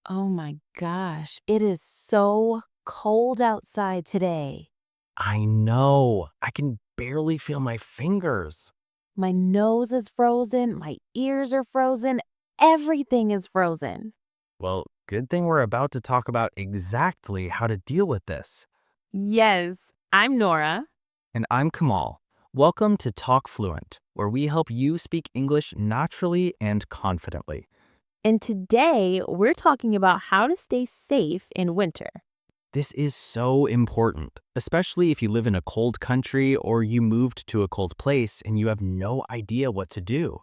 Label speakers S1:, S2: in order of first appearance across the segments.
S1: Oh my gosh, it is so cold outside today.
S2: I know. I can barely feel my fingers.
S1: My nose is frozen, my ears are frozen, everything is frozen.
S2: Well, good thing we're about to talk about exactly how to deal with this.
S1: Yes, I'm Nora.
S2: And I'm Kamal. Welcome to TalkFluent, where we help you speak English naturally and confidently.
S1: And today we're talking about how to stay safe in winter,
S2: This is so important, especially if you live in a cold country or you moved to a cold place and you have no idea what to do.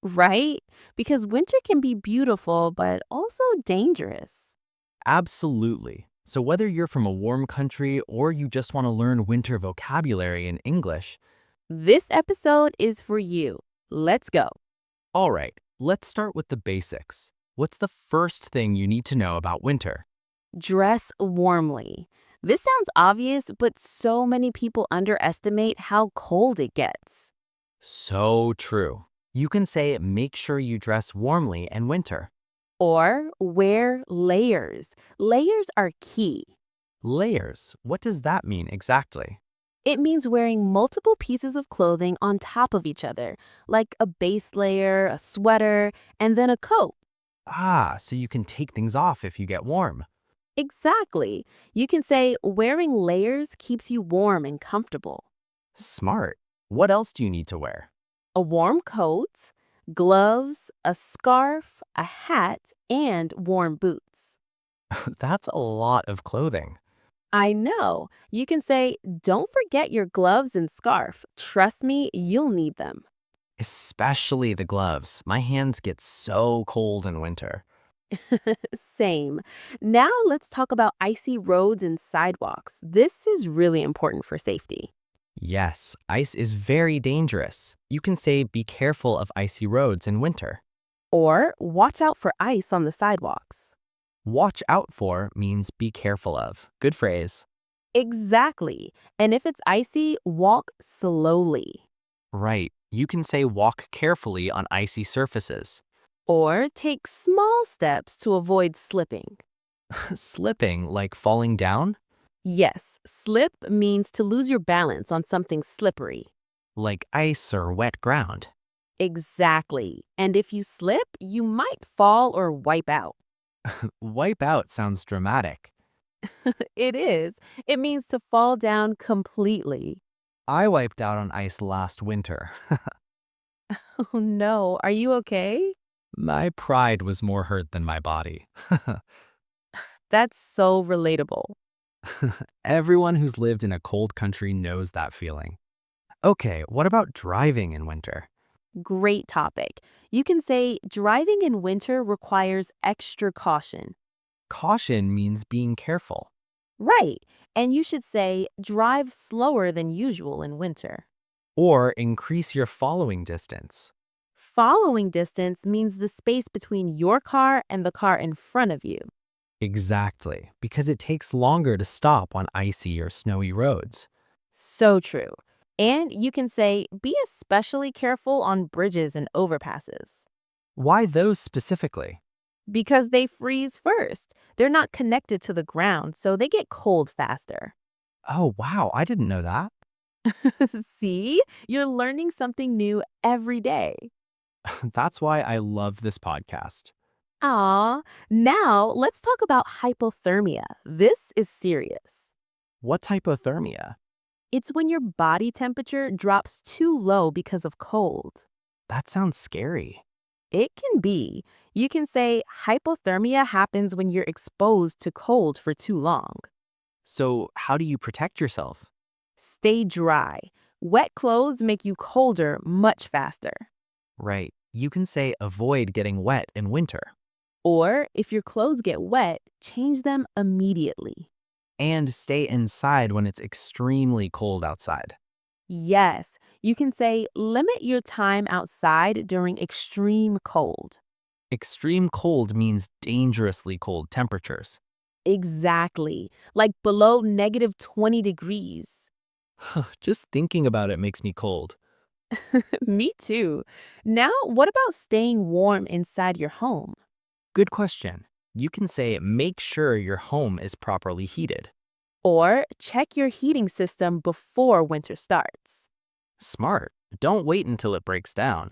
S1: right? Because winter can be beautiful, but also dangerous.
S2: Absolutely. So, whether you're from a warm country or you just want to learn winter vocabulary in English,
S1: This episode is for you. Let's go.
S2: all right, let's start with the basics. What's the first thing you need to know about winter?
S1: Dress warmly. This sounds obvious, but so many people underestimate how cold it gets.
S2: So true. You can say, make sure you dress warmly in winter.
S1: Or wear layers. Layers are key.
S2: Layers, what does that mean exactly?
S1: It means wearing multiple pieces of clothing on top of each other, like a base layer, a sweater, and then a coat.
S2: Ah, so you can take things off if you get warm.
S1: Exactly. You can say wearing layers keeps you warm and comfortable.
S2: Smart. What else do you need to wear?
S1: A warm coat, gloves, a scarf, a hat, and warm boots.
S2: That's a lot of clothing.
S1: I know. You can say, don't forget your gloves and scarf. Trust me, you'll need them.
S2: Especially the gloves. My hands get so cold in winter.
S1: Same. Now let's talk about icy roads and sidewalks. This is really important for safety.
S2: Yes, ice is very dangerous. You can say be careful of icy roads in winter.
S1: Or watch out for ice on the sidewalks.
S2: Watch out for means be careful of. Good phrase.
S1: Exactly. And if it's icy, walk slowly.
S2: Right. You can say walk carefully on icy surfaces.
S1: Or take small steps to avoid slipping.
S2: Slipping, like falling down,
S1: Yes, slip means to lose your balance on something slippery.
S2: like ice or wet ground.
S1: Exactly. And if you slip, you might fall or wipe out.
S2: Wipe out sounds dramatic.
S1: It is. It means to fall down completely.
S2: I wiped out on ice last winter.
S1: Oh no, are you okay?
S2: My pride was more hurt than my body.
S1: That's so relatable.
S2: Everyone who's lived in a cold country knows that feeling. Okay, what about driving in winter?
S1: Great topic. You can say driving in winter requires extra caution.
S2: Caution means being careful.
S1: Right. And you should say drive slower than usual in winter.
S2: Or increase your following distance.
S1: Following distance means the space between your car and the car in front of you.
S2: Exactly, because it takes longer to stop on icy or snowy roads.
S1: So true. And you can say be especially careful on bridges and overpasses
S2: Why those specifically?
S1: because they freeze first. They're not connected to the ground, so they get cold faster.
S2: Oh, wow, I didn't know that.
S1: See, you're learning something new every day.
S2: That's why I love this podcast.
S1: Aw, now let's talk about hypothermia. This is serious.
S2: What's hypothermia?
S1: It's when your body temperature drops too low because of cold.
S2: That sounds scary.
S1: It can be. You can say hypothermia happens when you're exposed to cold for too long.
S2: So, how do you protect yourself?
S1: Stay dry. Wet clothes make you colder much faster.
S2: Right. You can say avoid getting wet in winter.
S1: Or if your clothes get wet, change them immediately.
S2: And stay inside when it's extremely cold outside.
S1: Yes, you can say limit your time outside during extreme cold.
S2: Extreme cold means dangerously cold temperatures.
S1: Exactly, like below -20 degrees.
S2: Just thinking about it makes me cold.
S1: Me too. Now, what about staying warm inside your home?
S2: Good question. You can say, make sure your home is properly heated.
S1: Or check your heating system before winter starts.
S2: Smart. Don't wait until it breaks down.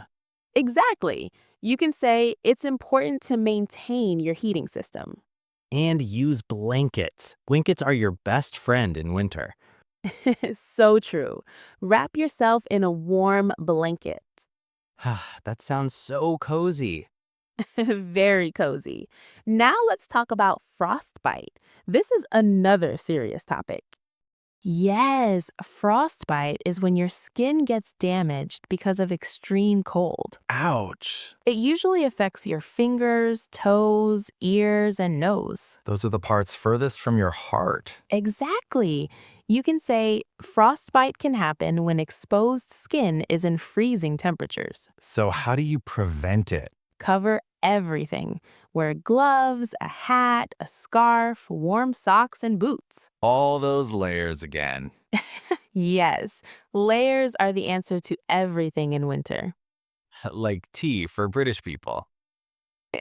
S1: Exactly. You can say it's important to maintain your heating system.
S2: And use blankets. Blankets are your best friend in winter.
S1: So true. Wrap yourself in a warm blanket.
S2: That sounds so cozy.
S1: Very cozy. Now let's talk about frostbite. This is another serious topic. Yes, frostbite is when your skin gets damaged because of extreme cold.
S2: Ouch.
S1: It usually affects your fingers, toes, ears, and nose.
S2: Those are the parts furthest from your heart.
S1: Exactly. You can say frostbite can happen when exposed skin is in freezing temperatures.
S2: So, how do you prevent it?
S1: Cover everything. Wear gloves, a hat, a scarf, warm socks, and boots.
S2: All those layers again.
S1: Yes, layers are the answer to everything in winter.
S2: Like tea for British people.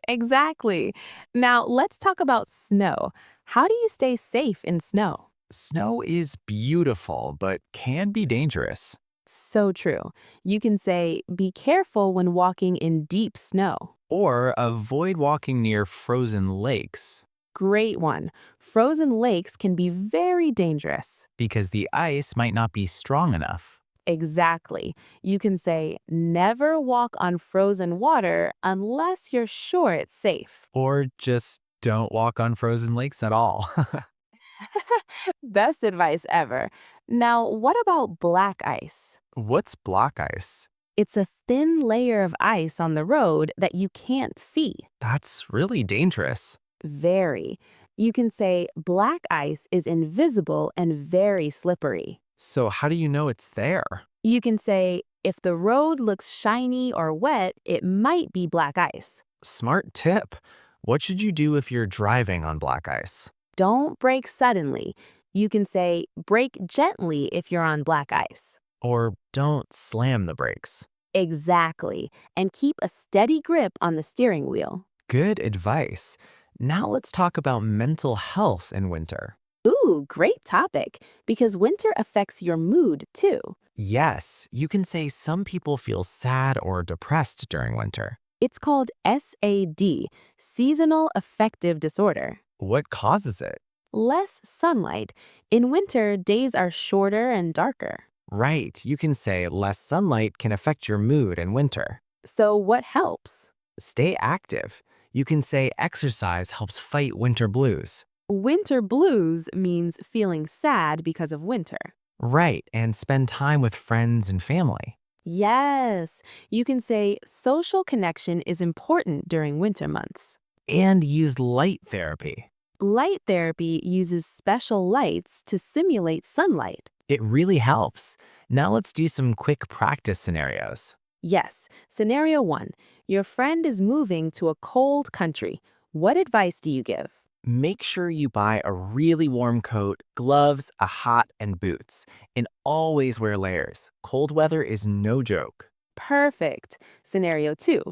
S1: Exactly. Now, let's talk about snow. How do you stay safe in snow?
S2: Snow is beautiful, but can be dangerous.
S1: So true. You can say, be careful when walking in deep snow.
S2: Or avoid walking near frozen lakes
S1: Great one. Frozen lakes can be very dangerous.
S2: because the ice might not be strong enough.
S1: Exactly. You can say, never walk on frozen water unless you're sure it's safe.
S2: Or just don't walk on frozen lakes at all.
S1: Best advice ever. Now, what about black ice?
S2: What's block ice?
S1: It's a thin layer of ice on the road that you can't see.
S2: That's really dangerous.
S1: Very. You can say black ice is invisible and very slippery.
S2: So, how do you know it's there?
S1: You can say if the road looks shiny or wet, it might be black ice.
S2: Smart tip. What should you do if you're driving on black ice?
S1: Don't brake suddenly. You can say brake gently if you're on black ice.
S2: Or don't slam the brakes.
S1: Exactly. And keep a steady grip on the steering wheel.
S2: Good advice. Now let's talk about mental health in winter.
S1: Ooh, great topic, because winter affects your mood too.
S2: Yes, you can say some people feel sad or depressed during winter.
S1: It's called SAD, seasonal affective disorder.
S2: What causes it?
S1: Less sunlight. In winter, days are shorter and darker.
S2: Right, you can say less sunlight can affect your mood in winter.
S1: So what helps?
S2: Stay active. You can say exercise helps fight winter blues.
S1: Winter blues means feeling sad because of winter.
S2: Right, and spend time with friends and family.
S1: Yes, you can say social connection is important during winter months.
S2: And use light therapy.
S1: Light therapy uses special lights to simulate sunlight.
S2: It really helps. Now let's do some quick practice scenarios.
S1: Yes, scenario 1. Your friend is moving to a cold country. What advice do you give?
S2: Make sure you buy a really warm coat, gloves, a hat, and boots. And always wear layers. Cold weather is no joke.
S1: Perfect. Scenario 2.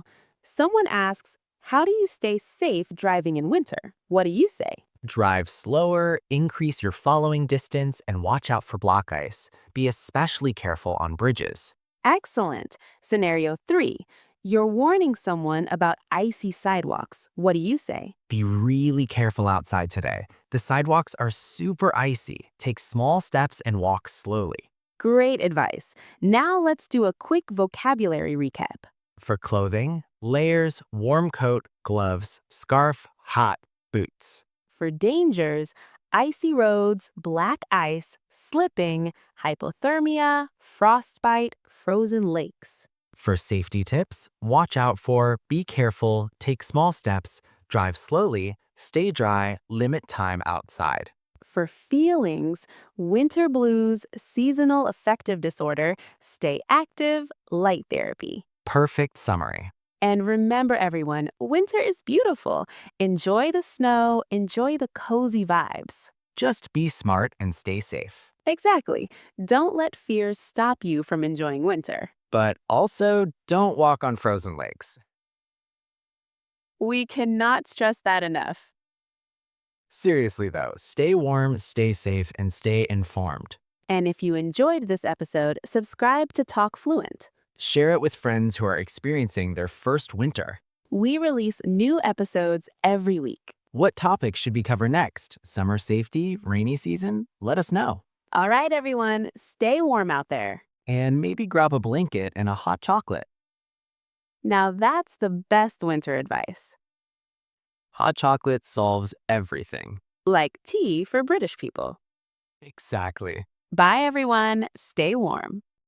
S1: Someone asks, how do you stay safe driving in winter? What do you say?
S2: Drive slower, increase your following distance, and watch out for block ice. Be especially careful on bridges.
S1: Excellent. Scenario 3. You're warning someone about icy sidewalks. What do you say?
S2: Be really careful outside today. The sidewalks are super icy. Take small steps and walk slowly.
S1: Great advice. Now let's do a quick vocabulary recap.
S2: For clothing, layers, warm coat, gloves, scarf, hat, boots.
S1: For dangers, icy roads, black ice, slipping, hypothermia, frostbite, frozen lakes.
S2: For safety tips, watch out for, be careful, take small steps, drive slowly, stay dry, limit time outside.
S1: For feelings, winter blues, seasonal affective disorder, stay active, light therapy.
S2: Perfect summary.
S1: And remember, everyone, winter is beautiful. Enjoy the snow, enjoy the cozy vibes.
S2: Just be smart and stay safe.
S1: Exactly. Don't let fears stop you from enjoying winter.
S2: But also, don't walk on frozen lakes.
S1: We cannot stress that enough.
S2: Seriously, though, stay warm, stay safe, and stay informed.
S1: And if you enjoyed this episode, subscribe to TalkFluent.
S2: Share it with friends who are experiencing their first winter.
S1: We release new episodes every week.
S2: What topic should we cover next? Summer safety, rainy season? Let us know.
S1: All right, everyone, stay warm out there.
S2: And maybe grab a blanket and a hot chocolate.
S1: Now that's the best winter advice.
S2: Hot chocolate solves everything.
S1: Like tea for British people.
S2: Exactly.
S1: Bye, everyone. Stay warm.